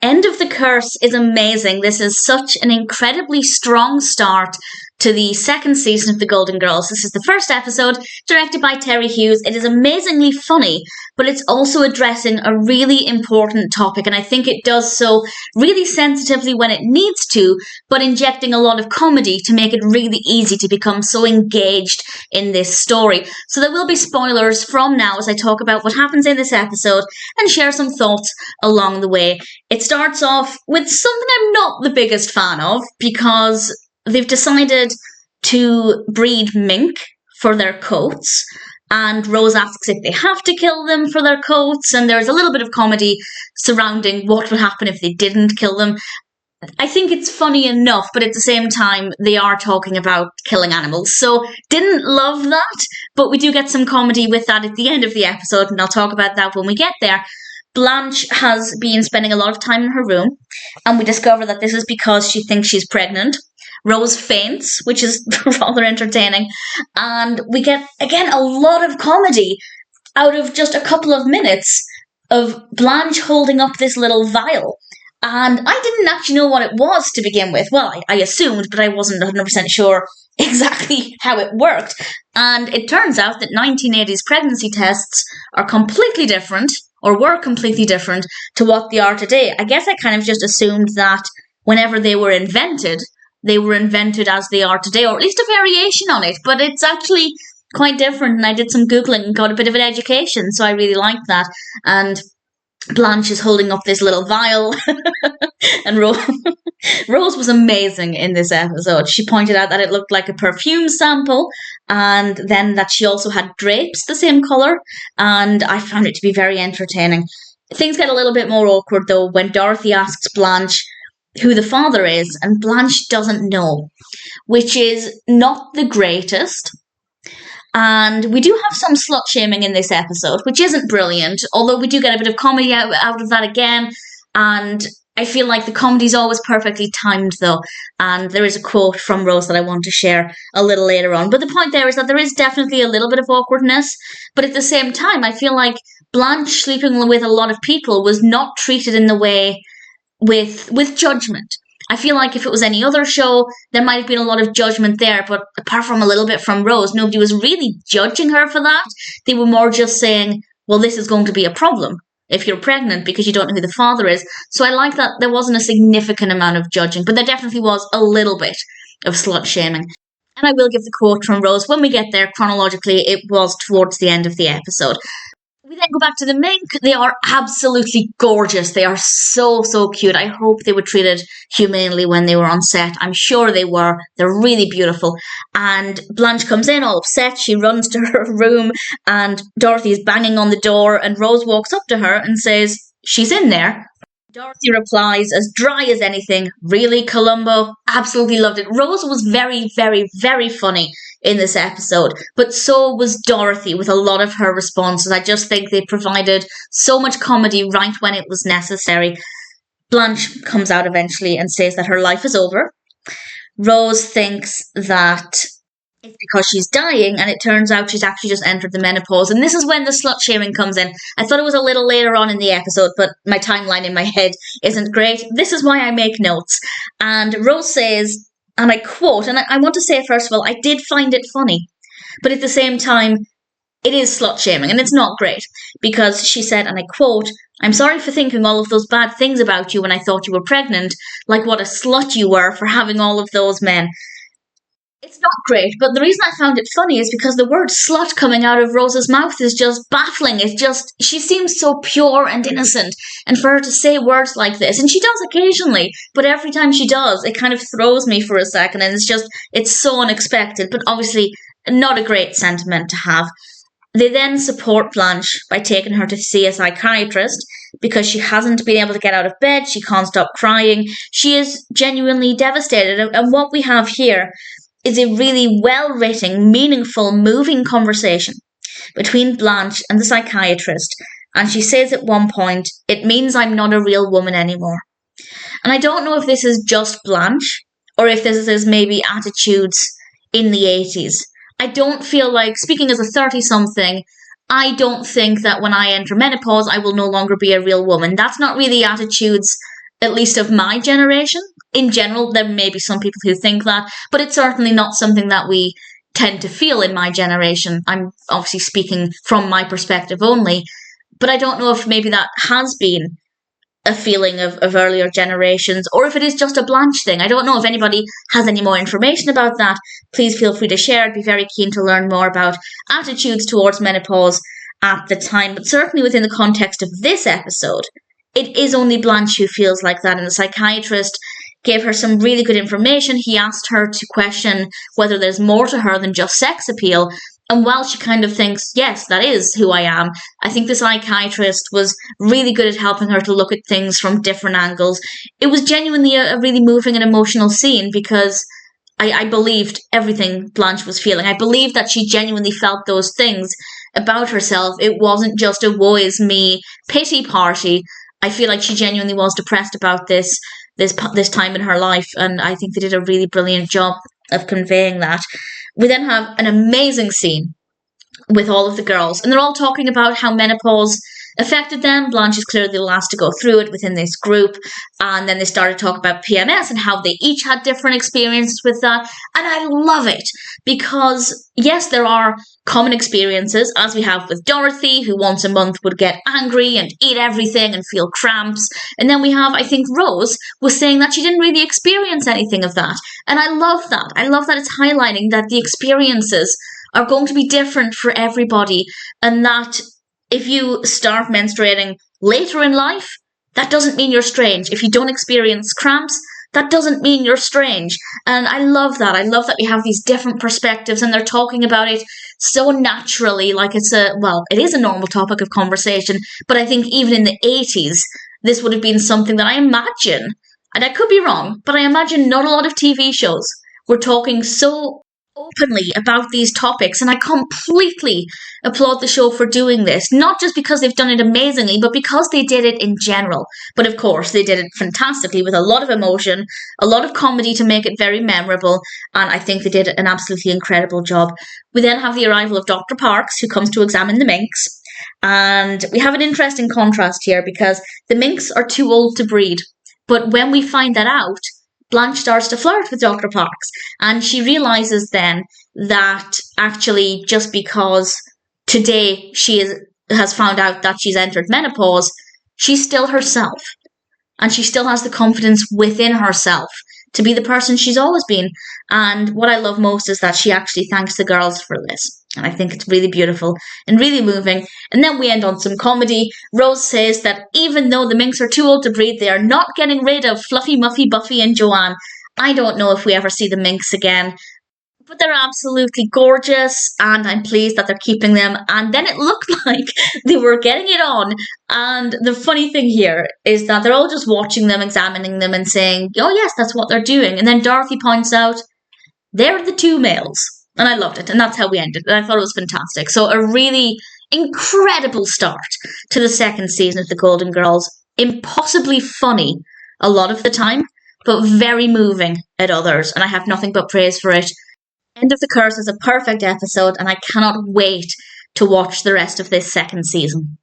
End of the Curse is amazing. This is such an incredibly strong start to the second season of The Golden Girls. This is the first episode, directed by Terry Hughes. It is amazingly funny, but it's also addressing a really important topic, and I think it does so really sensitively when it needs to, but injecting a lot of comedy to make it really easy to become so engaged in this story. So there will be spoilers from now as I talk about what happens in this episode and share some thoughts along the way. It starts off with something I'm not the biggest fan of, because they've decided to breed mink for their coats, and Rose asks if they have to kill them for their coats, and there's a little bit of comedy surrounding what would happen if they didn't kill them. I think it's funny enough, but at the same time, they are talking about killing animals, so didn't love that, but we do get some comedy with that at the end of the episode, and I'll talk about that when we get there. Blanche has been spending a lot of time in her room, and we discover that this is because she thinks she's pregnant. Rose faints, which is rather entertaining, and we get, again, a lot of comedy out of just a couple of minutes of Blanche holding up this little vial. And I didn't actually know what it was to begin with. Well, I assumed, but I wasn't 100% sure exactly how it worked. And it turns out that 1980s pregnancy tests are completely different, or were completely different, to what they are today. I guess I kind of just assumed that whenever they were invented as they are today, or at least a variation on it, but it's actually quite different, and I did some Googling and got a bit of an education, so I really liked that. And Blanche is holding up this little vial, and Rose was amazing in this episode. She pointed out that it looked like a perfume sample, and then that she also had drapes the same colour, and I found it to be very entertaining. Things get a little bit more awkward, though, when Dorothy asks Blanche who the father is, and Blanche doesn't know, which is not the greatest. And we do have some slut-shaming in this episode, which isn't brilliant, although we do get a bit of comedy out of that again, and I feel like the comedy's always perfectly timed, though, and there is a quote from Rose that I want to share a little later on. But the point there is that there is definitely a little bit of awkwardness, but at the same time, I feel like Blanche sleeping with a lot of people was not treated in the way with judgment. I feel like if it was any other show, there might have been a lot of judgment there, but apart from a little bit from Rose, nobody was really judging her for that. They were more just saying, well, this is going to be a problem if you're pregnant because you don't know who the father is. So I like that there wasn't a significant amount of judging, but there definitely was a little bit of slut-shaming. And I will give the quote from Rose when we get there. Chronologically, it was towards the end of the episode. We then go back to the mink. They are absolutely gorgeous. They are so, so cute. I hope they were treated humanely when they were on set. I'm sure they were. They're really beautiful. And Blanche comes in all upset. She runs to her room and Dorothy is banging on the door, and Rose walks up to her and says, "She's in there." Dorothy replies, as dry as anything, "Really, Columbo?" Absolutely loved it. Rose was very, very, very funny in this episode, but so was Dorothy with a lot of her responses. I just think they provided so much comedy right when it was necessary. Blanche comes out eventually and says that her life is over. Rose thinks that it's because she's dying, and it turns out she's actually just entered the menopause. And this is when the slut-shaming comes in. I thought it was a little later on in the episode, but my timeline in my head isn't great. This is why I make notes. And Rose says, and I quote, and I want to say, first of all, I did find it funny, but at the same time, it is slut-shaming, and it's not great, because she said, and I quote, "I'm sorry for thinking all of those bad things about you when I thought you were pregnant, like what a slut you were for having all of those men." It's not great, but the reason I found it funny is because the word slut coming out of Rose's mouth is just baffling. It's just, she seems so pure and innocent, and for her to say words like this, and she does occasionally, but every time she does, it kind of throws me for a second, and it's so unexpected, but obviously not a great sentiment to have. They then support Blanche by taking her to see a psychiatrist because she hasn't been able to get out of bed, she can't stop crying, she is genuinely devastated, and what we have here is a really well-written, meaningful, moving conversation between Blanche and the psychiatrist, and she says at one point, "It means I'm not a real woman anymore." And I don't know if this is just Blanche, or if this is maybe attitudes in the 80s. I don't feel like, speaking as a 30-something, I don't think that when I enter menopause, I will no longer be a real woman. That's not really attitudes at least of my generation. In general, there may be some people who think that, but it's certainly not something that we tend to feel in my generation. I'm obviously speaking from my perspective only, but I don't know if maybe that has been a feeling of earlier generations, or if it is just a Blanche thing. I don't know. If anybody has any more information about that, please feel free to share. I'd be very keen to learn more about attitudes towards menopause at the time, but certainly within the context of this episode, it is only Blanche who feels like that, and the psychiatrist gave her some really good information. He asked her to question whether there's more to her than just sex appeal. And while she kind of thinks, yes, that is who I am, I think the psychiatrist was really good at helping her to look at things from different angles. It was genuinely a really moving and emotional scene, because I believed everything Blanche was feeling. I believed that she genuinely felt those things about herself. It wasn't just a woe is me pity party. I feel like she genuinely was depressed about this time in her life, and I think they did a really brilliant job of conveying that. We then have an amazing scene with all of the girls, and they're all talking about how menopause affected them. Blanche is clearly the last to go through it within this group, and then they started to talk about PMS and how they each had different experiences with that. And I love it, because yes, there are common experiences, as we have with Dorothy, who once a month would get angry and eat everything and feel cramps. And then we have, I think Rose was saying that she didn't really experience anything of that. And I love that. I love that it's highlighting that the experiences are going to be different for everybody, and that if you start menstruating later in life, that doesn't mean you're strange. If you don't experience cramps, that doesn't mean you're strange. And I love that. I love that we have these different perspectives, and they're talking about it so naturally, like it is a normal topic of conversation. But I think even in the 80s, this would have been something that I imagine, and I could be wrong, but I imagine not a lot of TV shows were talking so openly about these topics, and I completely applaud the show for doing this, not just because they've done it amazingly, but because they did it in general. But of course, they did it fantastically, with a lot of emotion, a lot of comedy to make it very memorable, and I think they did an absolutely incredible job. We then have the arrival of Dr. Parks, who comes to examine the minks, and we have an interesting contrast here, because the minks are too old to breed, but when we find that out, Blanche starts to flirt with Dr. Parks, and she realizes then that actually just because today has found out that she's entered menopause, she's still herself, and she still has the confidence within herself to be the person she's always been. And what I love most is that she actually thanks the girls for this. And I think it's really beautiful and really moving. And then we end on some comedy. Rose says that even though the minks are too old to breed, they are not getting rid of Fluffy, Muffy, Buffy and Joanne. I don't know if we ever see the minks again, but they're absolutely gorgeous, and I'm pleased that they're keeping them. And then it looked like they were getting it on. And the funny thing here is that they're all just watching them, examining them, and saying, oh yes, that's what they're doing. And then Dorothy points out, they're the two males. And I loved it, and that's how we ended. And I thought it was fantastic. So a really incredible start to the second season of The Golden Girls. Impossibly funny a lot of the time, but very moving at others. And I have nothing but praise for it. End of the Curse is a perfect episode, and I cannot wait to watch the rest of this second season.